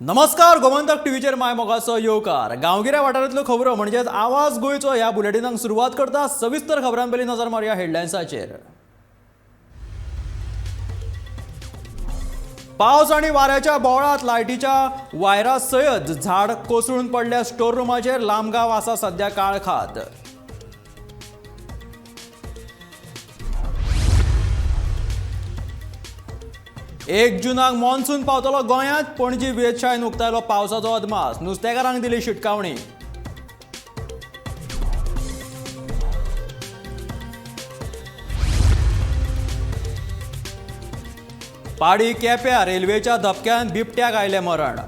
नमस्कार गोमंतक टीव्हीचेर माय मोगाचो येवकार गांवगिऱ्या वाठारांतल्यो खबरो म्हणजेच आवाज गोंयचो ह्या बुलेटिनाक सुरवात करता सविस्तर खबरां पयलीं नजर मारया हेडलायन्साचेर। पावस आनी वाऱ्याच्या बोवळांत लायटीच्या वायरा सयत झाड कोसळून पडल्या स्टोर रुमाचेर लांबगाव आसा सध्या काळखात। एक जूनाक मॉन्सून पावतलो गोंयांत पणजी वेधशाळेन उक्तायलो पावसाचो अदमास नुस्तेकारांक दिली शिटकावणी। पाडी केप्यां रेल्वेच्या धपक्यान बिबट्याक आयलें मरण।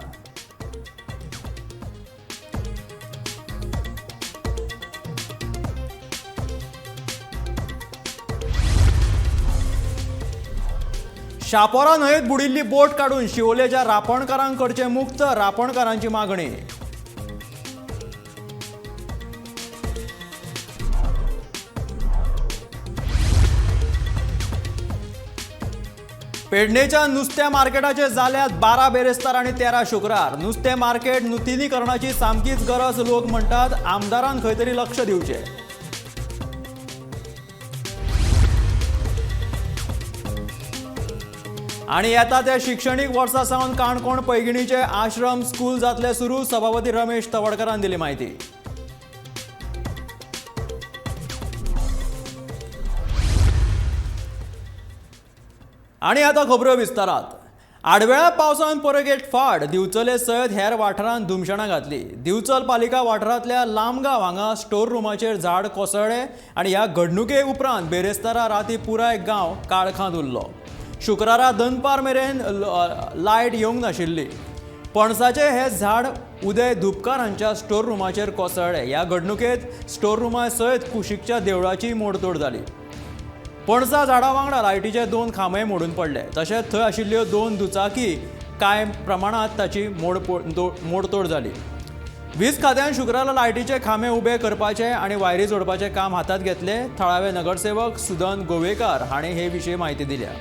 शापोरा न्हंयेत बुडिल्ली बोट काडून शिवोलेच्या रापणकारांक करचे मुक्त रापणकारांची मागणी। पेडणेच्या नुस्त्या मार्केटाचे जाल्यात 12 बेरेस्तार आनी 13 शुक्रार। नुस्तें मार्केट नुतिनीकरणाची सामकीच गरज लोक म्हणटात, आमदारान खंय तरी लक्ष दिवचें। आणि येता त्या शिक्षणीक वर्सा सावन काणकोण पैगिणीचे आश्रम स्कूल जातले सुरू सभापती रमेश तवडकरान दिली माहिती। आणि आता खबरो विस्तारात। आडवेळा पावसान परगेट फाड दिवचले सयत हेर वाठारांत धुमशणां घातली। दिवचल पालिका वाठारांतल्या लांबगांव हांगा स्टोर रुमाचेर झाड कोसळ्ळें आनी ह्या घडणुके उपरांत बेरेस्तारा राती पुराय गांव काळखांत उरलो। शुक्रारा दनपार मेरेन लायट येवंक नाशिल्ली। पणसाचे हे झाड उदय धुपकार हांच्या स्टोर रुमाचेर कोसळ्ळें। ह्या घडणुकेंत स्टोर रुमा सयत कुशिकच्या देवळाची मोडतोड जाली। पणसा झाडा वांगडा लायटीचे 2 खांबे मोडून पडले, तशेंच थंय आशिल्ल्यो 2 दुचाकी कांय प्रमाणात ताची मोडतोड जाली। वीज खात्यान शुक्रारा लायटीचे खांबे उबे करपाचे आनी वायरी जोडपाचे काम हातांत घेतले। थळावे नगरसेवक सुदन गोवेकार हाणें हे विशीं म्हायती दिल्या।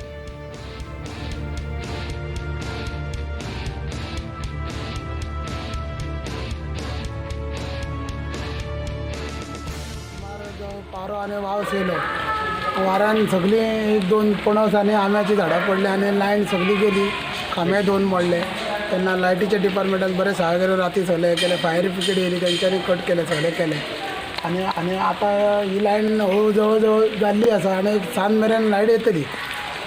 पारो आनी पावस येयलो, वाऱ्यान सगळी 1-2 पणस आनी आंब्याची झाडां पडली आनी लायन सगळी गेली, खांबे 2 मोडले। तेन्ना लायटीच्या डिपार्टमेंटान बरें सहकार्य राती सगळे केले, फायर ब्रिगेड येयली तेंच्यांनी कट केले, सगळे केले। आनी आतां ही लायन जवळ जवळ जाल्ली आसा आनी सांज मेरेन लायट येतली,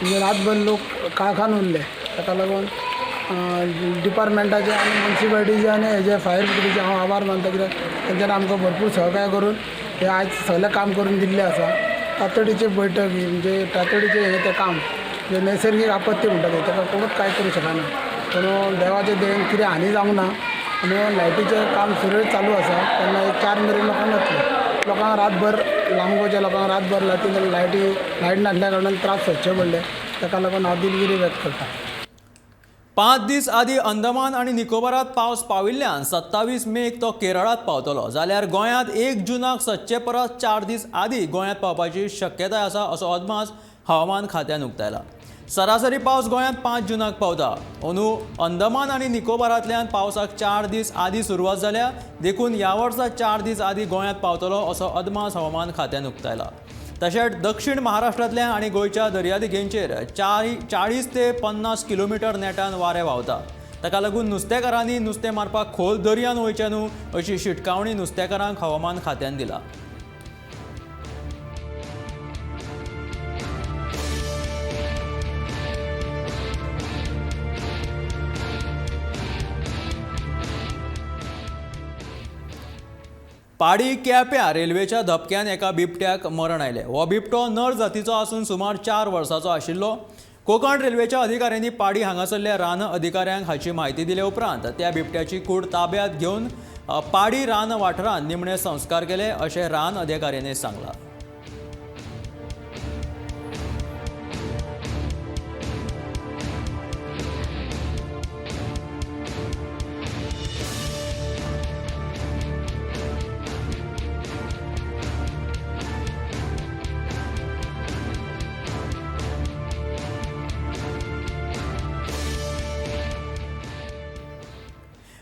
म्हणजे रातभर लोक काळखान उरले। ताका लागून डिपार्टमेंटाचे आनी म्युन्सिपालिटीचे आनी हेजे फायर ब्रिगेडीचे हांव आभार मानता, कित्याक तेंच्यांनी आमकां भरपूर सहकार्य करून हे आज सगळें काम करून दिल्लें आसा। तातडीची बैठक म्हणजे तातडीचे हे ते काम जे नैसर्गिक आपत्ती म्हणटा ते ताका कोणूच कांय करूं शकना, पूण देवाचे देण कितें हानी जावंक ना आनी लायटीचें काम सुरळीत चालू आसा। तेन्ना 4 मेरेन लोकांक नासलें, लोकांक रातभर लांबगोच्या लोकांक रातभर लायट नासल्या कारणान त्रास सोंसचे पडले। ताका लागून हांव दिलगिरी व्यक्त करतां। 5 दीस आदी अंदमान आनी निकोबारात पावस पाविल्ल्यान 27 मेक तो केरळात पावतलो, जाल्यार गोंयांत 1 जूनाक सदचे परस 4 दीस आदी गोंयांत पावपाची शक्यताय आसा असो अदमास हवामान खात्यान उक्तायला। सरासरी पावस गोंयांत 5 जूनाक पावता। अंदमान आनी निकोबारांतल्यान पावसाक 4 दीस आदी सुरवात जाल्या, देखून ह्या वर्सा 4 दीस आदी गोंयांत पावतलो असो अदमास हवामान खात्यान उक्तायला। तशेंच दक्षिण महाराष्ट्रांतल्या आनी गोंयच्या दर्यादेगेंचेर 40 ते 50 किलोमीटर नेटान वारें व्हांवता। ताका लागून नुस्तेकारांनी नुस्तें मारपाक खोल दर्यान वयचें न्हू अशी शिटकावणी नुस्तेकारांक हवामान खात्यान दिला। पाडी केप्यां रेल्वेच्या धपक्यान एका बिबट्याक मरण आयलें। हो बिबटो नर जातीचो आसून सुमार 4 वर्सांचो आशिल्लो। कोंकण रेल्वेच्या अधिकाऱ्यांनी पाडी हांगासरल्या रान अधिकाऱ्यांक हाची म्हायती दिले उपरांत त्या बिबट्याची कूड ताब्यांत घेवन पाडी रान वाठारांत निमणे संस्कार केले अशें रान अधिकाऱ्यांनी सांगलां।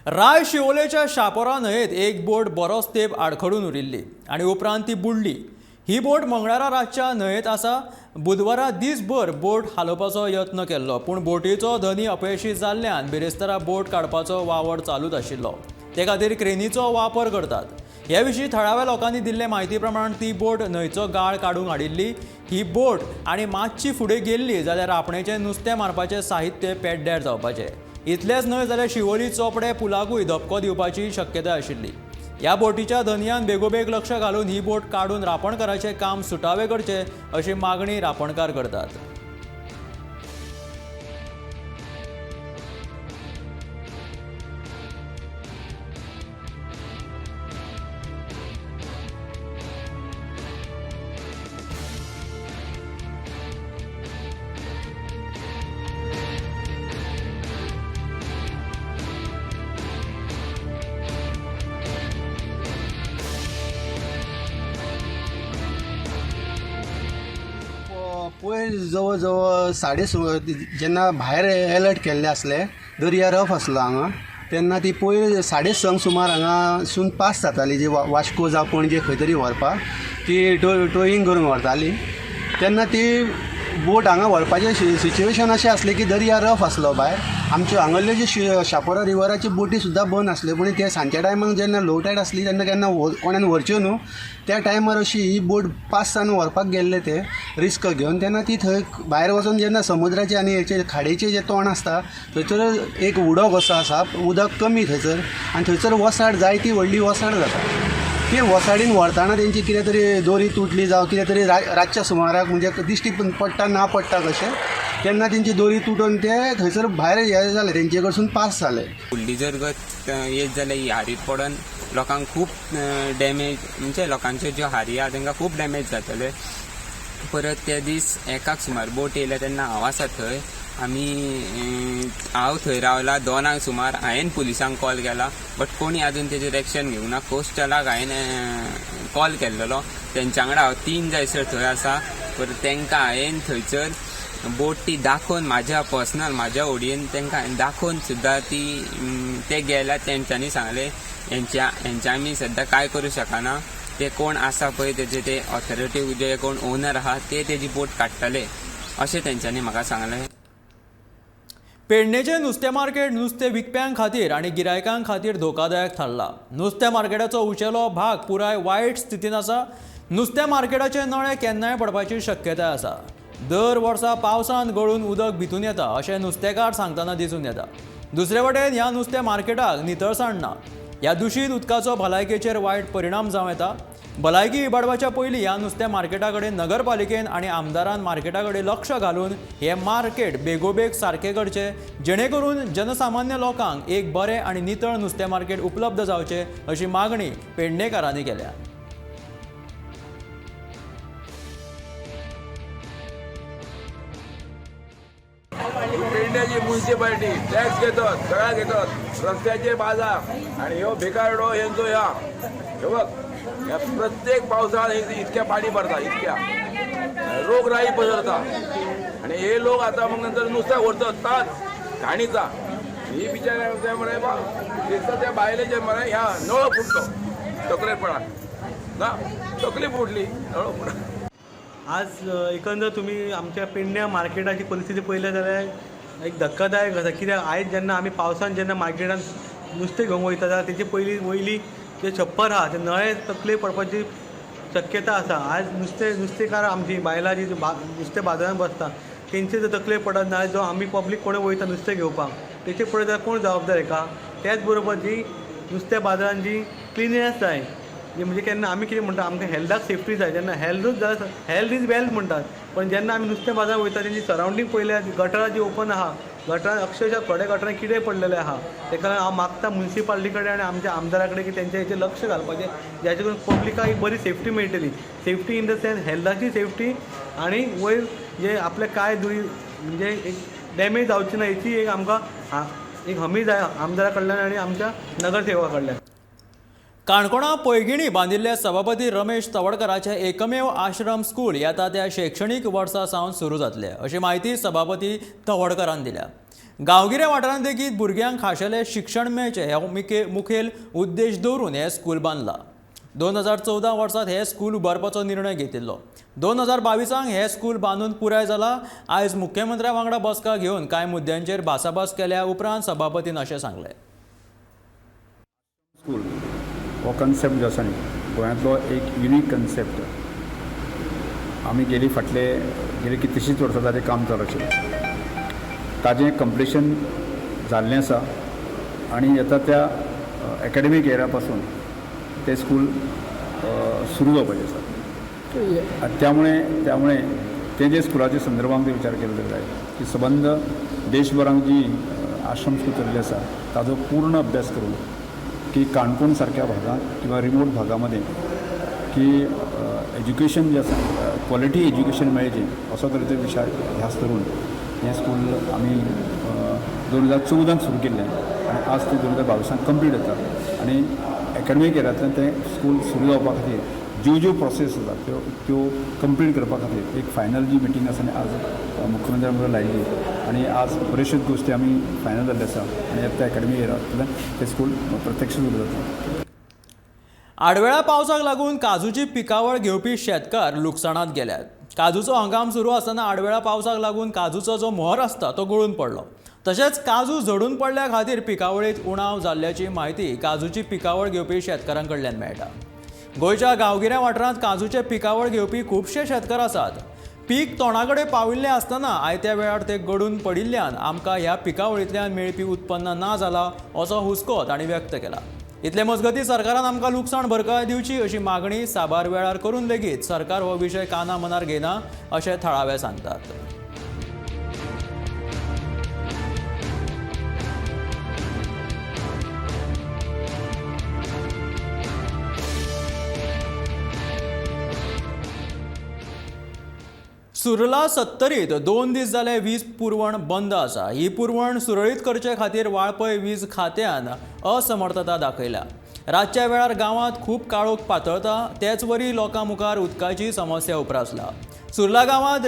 राय शिवोलेच्या शापोरा न्हंयेत एक बोट बरोच तेंप आडखडून उरिल्ली आनी उपरांत ती बुडली. ही बोट मंगळारा रातच्या न्हंयेत आसा. बुधवारा दीसभर बोट हालोवपाचो यत्न केल्लो, पूण बोटीचो धनी अपयशी जाल्ल्यान बिरेस्तारा बोट काडपाचो वावर चालूच आशिल्लो. ते खातीर क्रेनीचो वापर करतात. ह्या विशीं थळाव्या लोकांनी दिल्ले म्हायती प्रमाण ती बोट न्हंयचो गाळ काडूंक हाडिल्ली. ही बोट आनी मातशी फुडें गेल्ली जाल्यार आपणेचें नुस्तें मारपाचें साहित्य पेड्ड्यार जावपाचें. इतलेंच न्हय जाल्यार शिवोली चोपडे पुलाकूय धपको दिवपाची शक्यताय आशिल्ली. ह्या बोटीच्या धनयान बेगोबेग लक्ष घालून ही बोट काडून रापणकाराचें काम सुटावे करचें अशी मागणी रापणकार करतात. पयर जवळ जवळ जेन्ना भायर अलर्ट केल्ले असले दर्या रफ आसलो हांगा तेन्ना ती पयर 6:30 सुमार हांगासून पास जाताली जी वास्को जावं पणजे खंय तरी व्हरपाक ती टोईंग करून व्हरताली. तेन्ना ती बोट हांगा व्हरपाचें सिच्युएशन अशें आसलें की दर्या रफ आसलो भायर. आमच्यो हांगल्यो जी शापोरा रिवराची बोटी सुद्दां बंद आसल्यो, पूण ते सांजच्या टायमाक जेन्ना लो टायड आसली तेन्ना केन्ना कोणान व्हरच्यो न्हू. त्या टायमार अशी ही बोट पास जावन व्हरपाक गेल्ले ते रिस्क घेवन. तेन्ना ती थंय भायर वचून जेन्ना समुद्राचे आनी हेचे खाडीचें जें तोंड आसता थंयसर एक उदक असो आसा, उदक कमी थंयसर, आनी थंयसर वसाड जायती व्हडली वसाड जाता. ती वसाडीन व्हरताना तेंची कितें तरी दोरी तुटली जावं कितें तरी रातच्या सुमाराक म्हणजे दिश्टी पडटा ना पडटा कशें तेन्ना तेंची दोरी तुटून ते थंयसर भायर हे जाले, तेंचे कडसून पास जाले. फुडली जर येत जाल्यार ही हारीत पडून लोकांक खूब डॅमेज, म्हणजे लोकांच्यो ज्यो हारी आहा तांकां खूब डॅमेज जातले. परत ते दीस 1 सुमार बोट येयल्या तेन्ना हांव आसा थंय. हांव थंय रावला 2 सुमार. हांवें पुलिसांक कॉल केला बट कोणी आजून तेजेर एक्शन घेवना. कोस्टलाक हांवें कॉल केल्लो, तेंच्या वांगडा हांव 3 जायसर थंय आसा. परत तांकां हांवें थंयसर बोट ती दाखोवन म्हाज्या ओडयेन तांकां हांवें दाखोवन सुद्दां ते गेल्यात. तेंच्यांनी सांगलें हेंच्या आमी सद्दां कांय करूं शकना. ते कोण आसा पळय ते ऑथॉरिटी जे कोण ओनर आहा ते तेजी बोट काडटले अशें तेंच्यांनी म्हाका सांगलें. पेडणेचें नुस्तें मार्केट नुस्तें विकप्यां खातीर आनी गिरायकां खातीर धोकादायक थारला. नुस्तें मार्केटाचो उंचेलो भाग पुराय वायट स्थितीन आसा. नुस्तें मार्केटाचे नळे केन्नाय पडपाची शक्यताय आसा. दर वर्सा पावसान गळून उदक भितून येता अशें नुस्तेकार सांगतना दिसून येता. दुसरे वटेन ह्या नुस्तें मार्केटाक नितळसाण ना. ह्या दुशीत उदकाचो भलायकेचेर वायट परिणाम जावं येता. भलायकी इबाडपाच्या पयलीं ह्या नुस्तें मार्केटा कडेन नगरपालिकेन आनी आमदारान मार्केटा कडेन लक्ष घालून हें मार्केट बेगोबेग सारकें करचें, जेणे करून जनसामान्य लोकांक एक बरें आनी नितळ नुस्तें मार्केट उपलब्ध जावचें अशी मागणी पेडणेकारांनी केल्या. पेडण्याची म्युन्सिपालिटी टॅक्स घेतात, सगळा घेतात, रस्त्याचे बाजार आणि ह्यो भिकारडो हेंचो हे बघ ह्या प्रत्येक पावसाळ्यात इतक्या पाणी भरता, इतक्या रोगराई पसरता आणि हे लोक आता मग नंतर नुसतं व्हरतात ताच घाणीचा. ही बिचाऱ्या म्हणे बा दिसता त्या बायलेचे म्हणे ह्या नळ फुटलो तकलेपणात ना, तकली फुटली नळ फुट. आज एकंदर तुम्ही आमच्या पेडण्या मार्केटाची परिस्थिती पळयल्या जाल्यार एक धक्कादायक आसा. कित्याक आयज जेन्ना आमी पावसान जेन्ना मार्केटान नुस्तें घेवंक वयता जाल्यार तेचे वयली जे छप्पर आहा ते नळे तकले पडपाची शक्यता आसा. आज नुस्तेकार आमची बायलां जी नुस्तें बाजारांत बसता तेंचे जर तकले पडत ना, जो आमी पब्लीक कोणें वयता नुस्तें घेवपाक तेचे पळयत जाल्यार कोण जबाबदार हेका. त्याच बरोबर जी नुस्त्या बाजारांत जी क्लिननेस जाय, म्हणजे केन्ना आमी कितें म्हणटा आमकां हेल्थाक सेफ्टी जाय. जेन्ना हेल्थूच जाल्यार हेल्थ इज वेल्थ म्हणटात, पण जेन्ना आमी नुस्तें बाजार वयता तेंची सरावंडींग पळयल्यार गटरां जी ओपन आहा, गटरां अक्षरशः थोड्या गटरांत कितें पडलेले आहा. तेका लागून हांव मागता म्युन्सिपालिटी कडेन आनी आमच्या आमदारा कडेन की तेंच्या हेचेर लक्ष घालपाचें, जाचे करून पब्लिकाक एक बरी सेफ्टी मेळटली. सेफ्टी इन द सेन्स हेल्थाची सेफ्टी आनी वयर जे आपले कांय दुरी म्हणजे एक डॅमेज जावची ना हेची एक आमकां एक हमी जाय आमदारा कडल्यान आनी आमच्या नगरसेवका कडल्यान. काणकोणा पैगिणी बांदिल्ल्या सभापती रमेश तवडकराचे एकमेव आश्रम स्कूल येता त्या शैक्षणीक वर्सा सावन सुरू जातले अशी माहिती सभापती तवडकरान दिल्या. गांवगिऱ्या वाठारांत लेगीत भुरग्यांक खाशेलें शिक्षण मेळचें हे मुखेल उद्देश दवरून हें स्कूल बांदलां. 2014 वर्सात हे स्कूल उबारपाचो निर्णय घेतिल्लो. 2022 हे स्कूल बांदून पुराय जाला. आयज मुख्यमंत्र्या वांगडा बसका घेवन कांय मुद्द्यांचेर भासाभास केल्या उपरांत सभापतीन अशें सांगलें. स्कूल हो कन्सेप्ट जो आसा न्ही गोंयांतलो एक युनीक कन्सेप्ट. आमी गेली कितलींशींच वर्सां ताजें काम चालू आशिल्लें. ताजें कंप्लिशन जाल्लें आसा आनी येता त्या एकाडेमीक इयरा पासून ते स्कूल सुरू जावपाचें आसा. त्यामुळे तेजे स्कुलाच्या संदर्भांत विचार केलो जाय की संबंद देशभरांत जी आश्रम स्कूल चलिल्ली आसा ताजो पूर्ण अभ्यास करून की काणकोण सारक्या भागांत किंवा रिमोट भागामध्ये की एज्युकेशन जे आसा क्वॉलिटी एज्युकेशन मेळचें असो तरेचो विचार ध्यास धरून हें स्कूल आमी 2014 सुरू केल्लें आनी आज तें 2022 कंप्लीट जाता. आनी एकाडेमीक इयरांतल्यान तें स्कूल सुरू जावपा खातीर ज्यो प्रोसेस आसा त्यो कंप्लीट करपा खातीर एक फायनल जी मिटींग आसा आज मुख्यमंत्र्या बरोबर लायिल्ली आनी आज बऱ्योचश्योच गोश्टी आमी फायनल जाल्ले आसा आनी येता एकाडेमीक इयरांतल्यान तें स्कूल प्रत्यक्ष सुरू जाता. आडवेळा पावसाक लागून काजूची पिकावळ घेवपी शेतकार लुकसाणांत गेल्यात. काजूचो हंगाम सुरू आसतना आडवेळा पावसाक लागून काजूचो जो मोहर आसता तो गळून पडलो. तशेंच काजू झडून पडल्या खातीर पिकावळीत उणाव जाल्ल्याची म्हायती काजूची पिकावळ घेवपी शेतकारां कडल्यान मेळटा. गोंयच्या गांवगिऱ्या वाठारांत काजूचे पिकावळ घेवपी खुबशे शेतकार आसात. पीक तोंडाकडे पाविल्लें आसतना आयत्या वेळार ते गळून पडिल्ल्यान आमकां ह्या पिकावळींतल्यान मेळपी उत्पन्न ना जाला असो हुस्को तांणी व्यक्त केला. इतले मजगतीं सरकारान आमकां लुकसाण भरपाय दिवची अशी मागणी साबार वेळार करून लेगीत सरकार हो विशय काना मनार घेना अशें थळावे सांगतात. सुरला 70रीत 2 दीस जाले वीज पुरवण बंद आसा. ही पुरवण सुरळीत करचे खातीर वाळपय वीज खात्यान असमर्थता दाखयल्या. रातच्या वेळार गांवांत खूब काळोख पातळटा. तेच वरी लोकां मुखार उदकाची समस्या उप्रासला. सुर्ला गांवांत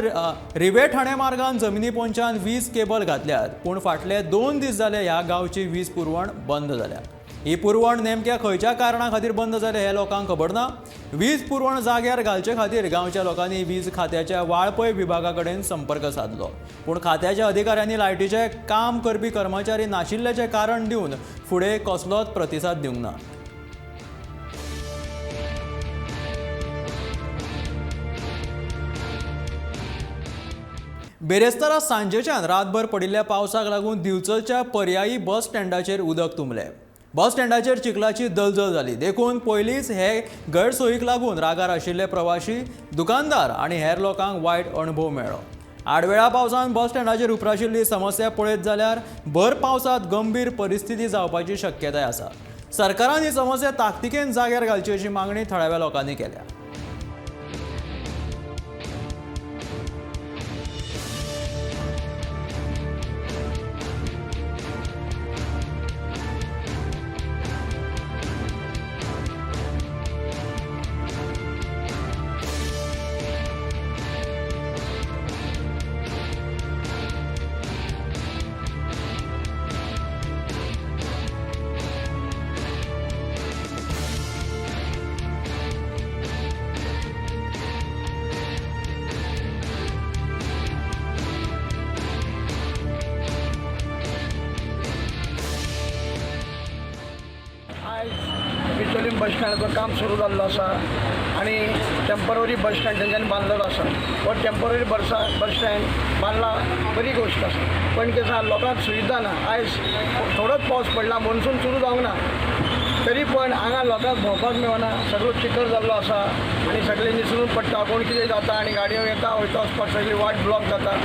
रिवे ठाणे मार्गान जमनी पोंच्यान वीज केबल घातल्यात पूण फाटले 2 दीस जाले ह्या गांवची वीज पुरवण बंद जाल्या. ही पुरवण नेमक्या खंयच्या कारणां खातीर बंद जाले हें लोकांक खबर ना. वीज पुरवण जाग्यार घालचे खातीर गांवच्या लोकांनी वीज खात्याच्या वाळपय विभागा कडेन संपर्क साधलो पूण खात्याच्या अधिकाऱ्यांनी लायटीचे काम करपी कर्मचारी नाशिल्ल्याचें कारण दिवन फुडें कसलोच प्रतिसाद दिवंक ना. बेरेस्तारा सांजेच्यान रातभर पडिल्ल्या पावसाक लागून दिवचलच्या पर्यायी बस स्टँडाचेर उदक तुंबलें. बस स्टँडाचेर चिखलाची दलदल जाली. देखून पयलींच हे गैरसोयीक लागून रागार आशिल्ले प्रवाशी, दुकानदार आनी हेर लोकांक वायट अणभव मेळ्ळो. आडवेळा पावसान बस स्टँडाचेर उप्राशिल्ली समस्या पळयत जाल्यार भर पावसांत गंभीर परिस्थिती जावपाची शक्यताय आसा. सरकारान ही समस्या ताकतिकेन जाग्यार घालची अशी मागणी थळाव्या लोकांनी केल्या. बिचोलीम बस स्टँडाचं काम सुरू झालेलं आसा आणि टेम्पररी बस स्टँड तेंच्यांनी बांदलेलो आसा. हो टेम्पररी बस स्टँड बांदला बरी गोष्ट आसा पण कितें लोकांक सुविधा ना. आयज थोडोच पावस पडला, मॉन्सून सुरू जावंक ना तरी पण हांगा लोकांक भोंवपाक मेळना. सगळो चिखल जाल्लो आसा आनी सगळें निसरून पडटा. कोण कितें जाता आनी गाडयो येता वयता वचपाक सगळी वाट ब्लॉक जाता.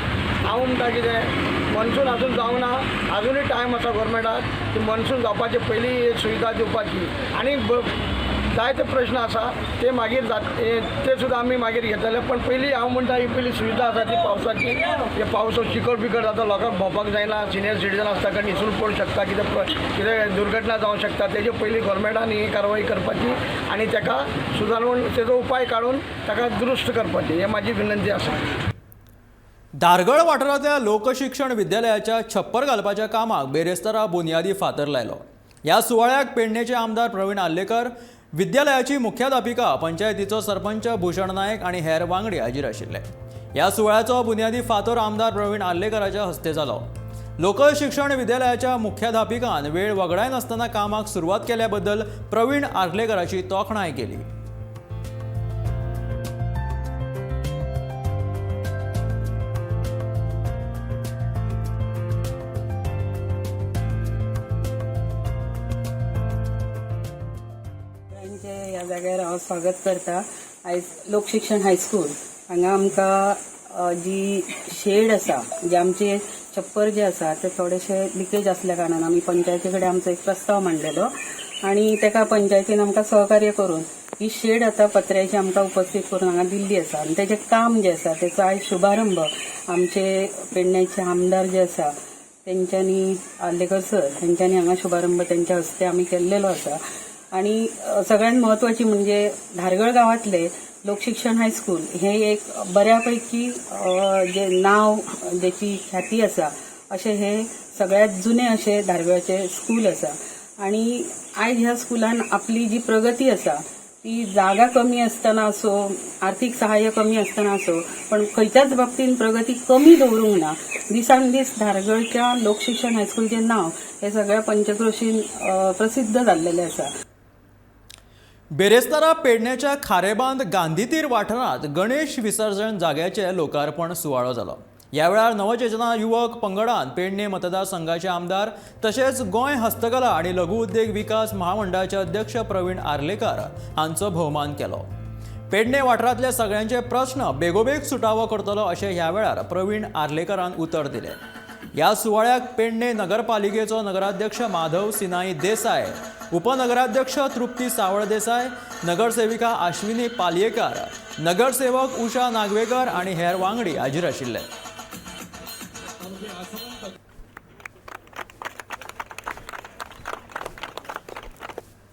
हांव म्हणटा कितें मॉन्सून अजून जावंक ना, अजुनूय टायम आसा गोवोरमेंटाक की मॉन्सून जावपाचे पयलीं सुविधा दिवपाची. आनी जायते प्रश्न आसा ते मागीर ते सुद्दां आमी मागीर घेतले पण पयलीं हांव म्हणटा ही पयली सुविधा आसा ती पावसाची. हे पावस चिकट बिकट जाता लोकांक भोंवपाक जायना. सिनियर सिटीजन आसता कारण निसरून पडूंक शकता, कितें दुर्घटना जावंक शकता. तेजे पयलीं गोवोरमेंटान ही कारवाई करपाची आनी ताका सुदारून तेजो उपाय काडून ताका दुरुस्त करपाची. हे म्हाजी विनंती आसा. धारगळ वाठारांतल्या लोकशिक्षण विद्यालयाच्या छप्पर घालपाच्या कामाक बेरेस्तारा बुनयादी फातर लायलो. ह्या सुवाळ्याक पेडणेचे आमदार प्रवीण आर्लेकर, विद्यालयाची मुख्याध्यापिका, पंचायतीचो सरपंच भूषण नायक आनी हेर वांगडी हाजीर आशिल्ले. ह्या सुवाळ्याचो बुनयादी फातर आमदार प्रवीण आर्लेकराच्या हस्ते जालो. लोकशिक्षण विद्यालयाच्या मुख्याध्यापिकान वेळ वगडाय नासतना कामाक सुरवात केल्या बद्दल प्रवीण आर्लेकराची तोखणाय केली. ह्या जाग्यार हांव स्वागत करता. आयज लोकशिक्षण हायस्कूल हांगा आमकां जी शेड आसा, जे आमचे छप्पर जे आसा ते थोडेशे लिकेज आसल्या कारणान आमी पंचायती कडेन आमचो एक प्रस्ताव मांडलेलो आनी तेका पंचायतीन आमकां सहकार्य करून ही शेड आतां पत्र्याची आमकां उपस्थित करून हांगा दिल्ली आसा. आनी तेजें काम जे आसा तेचो आयज शुभारंभ आमचे पेडण्याचे आमदार जे आसा तेंच्यांनी, आर्लेकर सर तेंच्यांनी हांगा शुभारंभ तेंच्या हस्ते आमी केल्लेलो आसा. आणि सगळ्यात महत्वाची म्हणजे धारगळ गावातले लोकशिक्षण हायस्कूल हे एक बऱ्यापैकी जे नाव, ज्याची ख्याती आसा अशें हे सगळ्यात जुने अशें धारगळचे स्कूल आसा. आणि आयज ह्या स्कुलान आपली जी प्रगती आसा ती जागा कमी आसतना असो, आर्थीक सहाय्य कमी आसतना असो, पण खंयच्याच बाबतीन प्रगती कमी दवरूंक ना. दिसान दीस धारगळच्या लोकशिक्षण हायस्कूलचें नाव हे सगळ्या पंचक्रोशीन प्रसिद्ध जाल्लेलें आसा. बेरेस्तारा पेडण्याच्या खारेबांद गांधीतीर वाठारांत गणेश विसर्जन जाग्याचे लोकार्पण सुवाळो जालो. ह्या वेळार नवचेतना युवक पंगडान पेडणे मतदारसंघाचे आमदार तशेंच गोंय हस्तकला आनी लघु उद्देग विकास महामंडळाचे अध्यक्ष प्रवीण आर्लेकर हांचो भोवमान केलो. पेडणे वाठारांतले सगळ्यांचे प्रश्न बेगोबेग सुटावो करतलो अशें ह्या वेळार प्रवीण आर्लेकरान उतर दिलें. ह्या सुवाळ्याक पेडणे नगरपालिकेचो नगराध्यक्ष माधव सिनाई देसाय, उपनगराध्यक्ष तृप्ती सावळ देसाय, नगरसेविका अश्विनी पालयेकार, नगरसेवक उषा नागवेकर आनी हेर वांगडी हाजीर आशिल्ले.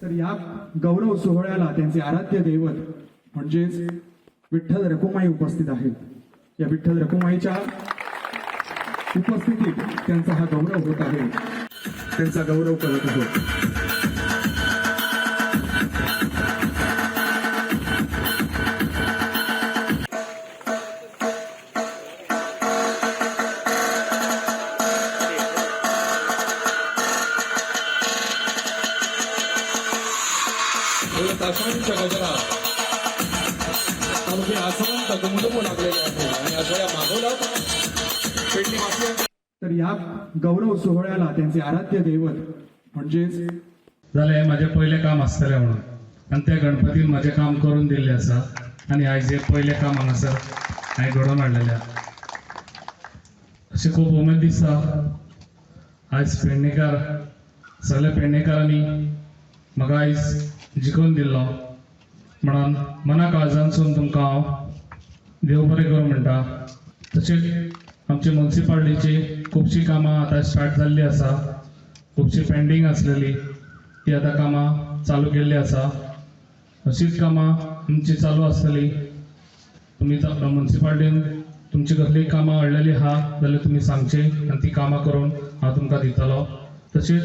तर या गौरव सोहळ्याला त्यांचे आराध्य दैवत म्हणजेच विठ्ठल रखुमाई उपस्थित आहेत. या विठ्ठल रखुमाईच्या उपस्थितीत त्यांचा हा गौरव होत आहे. त्यांचा गौरव करत आहोत. तासांच्या गजरात अवघे आसमंत दुमदुमू लागलेले आहे आणि अशा या मागोला पेडणे वासिया. तर या गौरव सोहळ्याला त्यांचे आराध्य दैवत म्हणजेच जाल्यार हे म्हाजें पयलें काम आसतलें म्हणून आनी त्या गणपतीन म्हाजें काम करून दिल्लें आसा आनी आयज हे पयलें काम हांगासर हांवें घडोवन हाडलेलें आसा. अशें खूब उमेद दिसता. आयज पेडणेकार, सगळ्या पेडणेकारांनी म्हाका आयज जिखून दिल्लो म्हणून मना काळजांसून तुमकां हांव देव बरें करूं म्हणटा. तशेंच आमच्या म्युन्सिपालिटीची खुबशीं कामां आतां स्टार्ट जाल्लीं आसा. खुबशीं पेंडींग आसलेलीं ती आतां कामां चालू केल्लीं आसा. अशींच कामां आमची चालू आसतलीं. तुमी म्युन्सिपालिटीन तुमची कसलीय कामां वाडलेलीं आहा जाल्यार तुमी सांगचें आनी ती कामां करून हांव तुमकां दितलो. तशेंच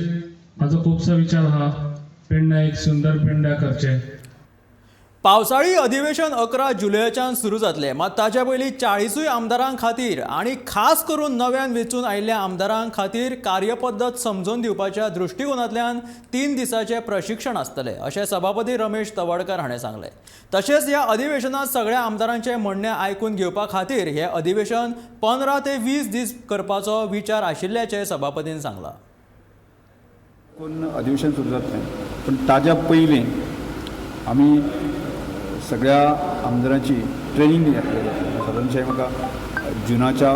म्हाजो खुबसो विचार आहा पेडण्या एक सुंदर पेडण्या करचें. पावसाळी अधिवेशन 11 जुलयाच्यान सुरू जातले. मात ताच्या पयलीं 40 आमदारां खातीर आनी खास करून नव्यान वेंचून आयिल्ल्या आमदारां खातीर कार्यपद्दत समजून दिवपाच्या दृश्टिकोनांतल्यान 3 दिसांचे प्रशिक्षण आसतले अशें सभापती रमेश तवडकर हाणें सांगलें. तशेंच ह्या अधिवेशनात सगळ्या आमदारांचे म्हणणें आयकून घेवपा खातीर हें अधिवेशन 15 ते 20 दीस करपाचो विचार आशिल्ल्याचें सभापतीन सांगलां. कोण अधिवेशन सुरू जातलें पण ताज्या पयलीं आमी सगळ्या आमदारांची ट्रेनिंग घेतली. सादारणशे म्हाका जुनाच्या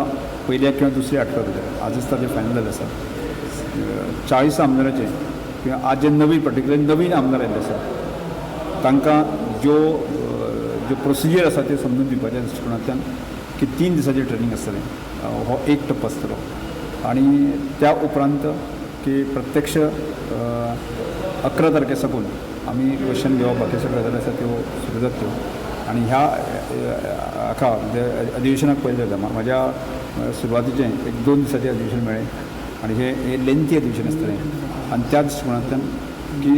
पयल्या किंवा दुसऱ्या आठवड्यात भितर आजच ताजें फायनल जालें आसा. 40 आमदारांचे किंवा आज जे नवीन आमदार आयिल्ले आसा तांकां ज्यो प्रोसिजर आसा त्यो समजून दिवपाच्या दृश्टिकोनांतल्यान की 3 दिसांचें ट्रेनिंग आसतलें. हो एक टप्पो आसतलो आनी त्या उपरांत की प्रत्यक्ष 11 तारखे साकून आमी क्वेश्चन घेवप बाकी सगळ्यो गजाली आसा त्यो सुरू जातल्यो. आणि ह्या हाका अधिवेशनाक पयले म्हाज्या सुरवातीचें एक 2 दिसाचें अधिवेशन मेळ्ळें आणि हे लेंथी अधिवेशन आसतलें आणि त्या दृश्टिकोनांतल्यान की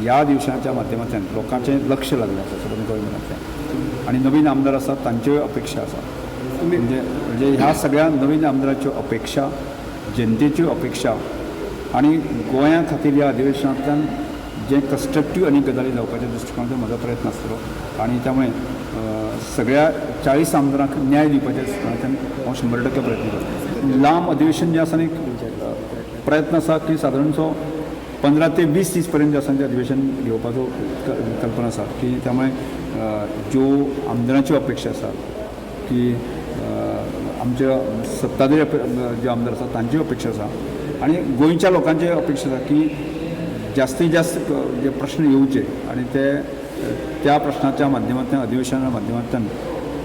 ह्या अधिवेशनाच्या माध्यमांतल्यान लोकांचें लक्ष लागलें आसा सबंद गोंयभरांतल्यान आणि नवीन आमदार आसा तांच्योय अपेक्षा आसा म्हणजे ह्या सगळ्या नवीन आमदाराच्यो अपेक्षा जनतेच्यो अपेक्षा आणि गोंया खातीर ह्या अधिवेशनांतल्यान जे कन्स्ट्रक्टीव आनी गजाली जावपाच्या दृश्टिकोनांतल्यान म्हजो प्रयत्न आसतलो आणि त्यामुळे सगळ्या 40 आमदारांक न्याय दिवपाच्या दृश्टिकोनांतल्यान हांव 100% प्रयत्न करतलो. लांब अधिवेशन जें आसा न्ही प्रयत्न आसा की सादारणसो 15 ते 20 दीस पर्यंत जे आसा तें अधिवेशन घेवपाचो कल्पना आसा की त्यामुळे ज्यो आमदारांच्यो अपेक्षा आसा की आमच्या सत्ताधारी जे आमदार आसा तांच्यो अपेक्षा आसा आणि गोंयच्या लोकांचे अपेक्षा आसा की जास्तीत जास्त जे प्रश्न येवचे आणि त्या प्रश्नाच्या माध्यमांतल्यान अधिवेशनाच्या माध्यमांतल्यान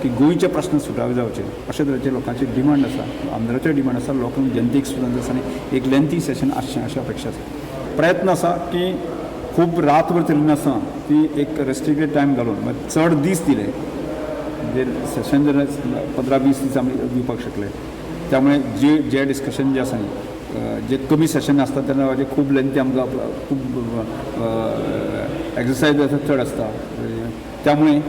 की गोंयचे प्रश्न सुटावे जावचे अशा तरेचे लोकांची डिमांड आसा आमदाराचे डिमांड आसा लोकांक जनतेक सुद्दां आसा आनी एक लेंथी सेशन आसचें अशी अपेक्षा आसा. प्रयत्न आसा की खूब रातभर चलिल्ली आसा ती एक रेस्ट्रिक्टेड टायम घालून चड दीस दिले म्हणजे सेशन जर 15-20 दीस आमी दिवपाक शकले त्यामुळे जे डिस्कशन जे आसा न्ही जे कमी सेशन आसता तेन्ना म्हणजे खूब लेंथी आमकां खूब एक्सरसायज आसा चड आसता त्यामुळे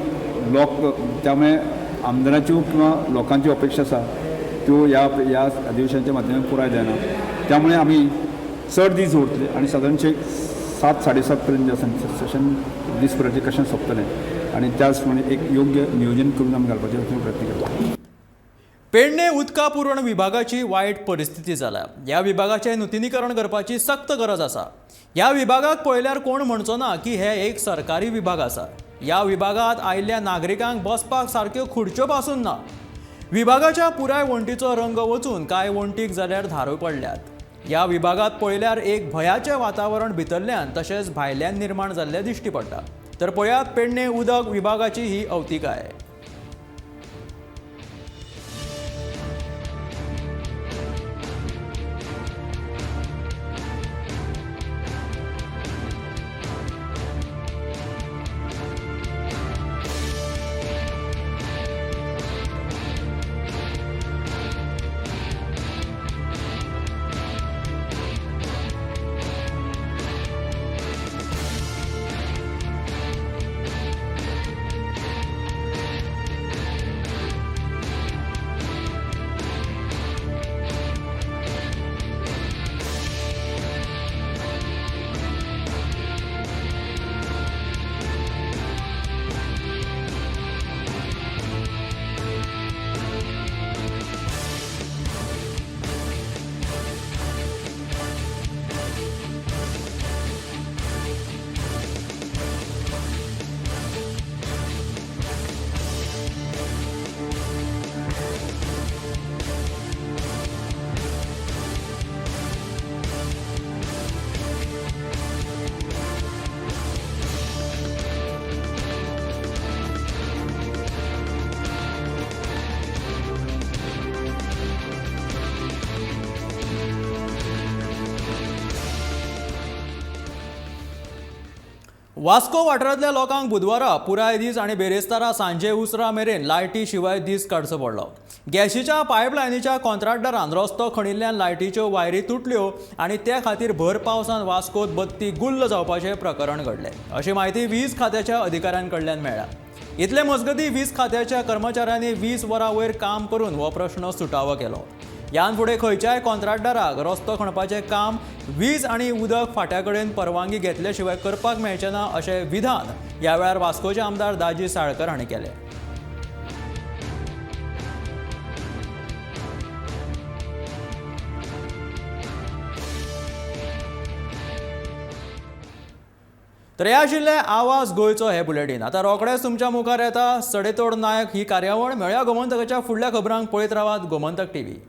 आमदाराच्यो किंवा लोकांच्यो अपेक्षा आसा त्यो ह्या अधिवेशनाच्या माध्यमांतल्यान पुराय जायना त्यामुळे आमी चड दीस दवरतले आणि सादारणशे 7-7:30 पर्यंत जे आसा सेशन दीसभराचें कशें सोंपतलें आणि त्याचप्रमाणे एक योग्य नियोजन करून आमी घालपाचें प्रयत्न करता. पेडणे उदका पुरवण विभागाची वायट परिस्थिती जाला. ह्या विभागाचें नूतनीकरण करपाची सक्त गरज आसा. ह्या विभागाक पळयल्यार कोण म्हणचो ना की हे एक सरकारी विभाग आसा. ह्या विभागात आयिल्ल्या नागरिकांक बसपाक सारक्यो खुर्च्यो पासून ना. विभागाच्या पुराय वण्टीचो रंग वचून कांय वण्टीक जाल्यार धारो पडल्यात. ह्या विभागात पळयल्यार एक भयाचें वातावरण भितरल्यान तशेंच भायल्यान निर्माण जाल्लें दिश्टी पडटा. तर पळयात पेडणे उदक विभागाची ही अवतिकाय. वास्को वाठारांतल्या लोकांक बुधवारा पुराय दीस आणि बेरेस्तारा सांजे उसरा मेरेन लायटी शिवाय दीस काडचो पडलो. गॅसीच्या पायपलायनीच्या कॉन्ट्रॅक्टरान रस्तो खणिल्ल्यान लायटीच्यो वायरी तुटल्यो आणि त्या खातीर भर पावसान वास्कोत बत्ती गुल्ल जावपाचें प्रकरण घडलें अशी माहिती वीज खात्याच्या अधिकाऱ्यां कडल्यान मेळ्ळ्या. इतले मजगतीं वीज खात्याच्या कर्मचाऱ्यांनी 20 वरां वयर काम करून हो प्रश्न सुटावो केलो. यान फुडें खंयच्याय कॉन्ट्रॅक्टराक रस्तो खणपाचें काम वीज आनी उदक फाट्या कडेन परवानगी घेतल्या शिवाय करपाक मेळचें ना अशें विधान ह्या वेळार वास्कोचे आमदार दाजी साळकर हांणी केलें. तर हे आशिल्ले आवाज गोंयचो हे बुलेटीन. आतां रोखडेच तुमच्या मुखार येता सडेतोड नायक ही कार्यावळ. मेळया गोमंतकाच्या फुडल्या खबरांक पळयत रावात गोमंतक TV.